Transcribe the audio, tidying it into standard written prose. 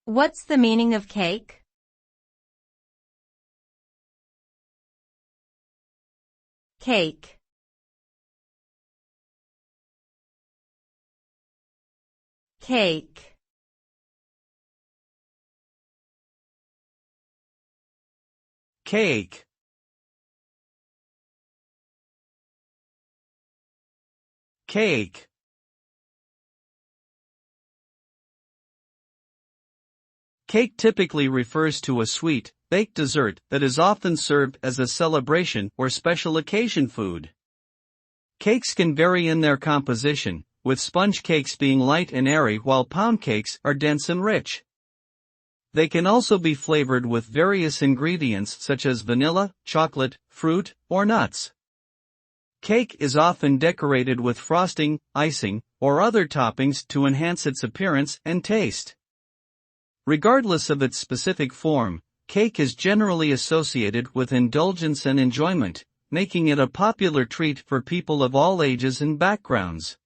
What's the meaning of cake? Cake. Cake. Cake. Cake. Cake typically refers to a sweet, baked dessert that is often served as a celebration or special occasion food. Cakes can vary in their composition, with sponge cakes being light and airy while pound cakes are dense and rich. They can also be flavored with various ingredients such as vanilla, chocolate, fruit, or nuts. Cake is often decorated with frosting, icing, or other toppings to enhance its appearance and taste. Regardless of its specific form, cake is generally associated with indulgence and enjoyment, making it a popular treat for people of all ages and backgrounds.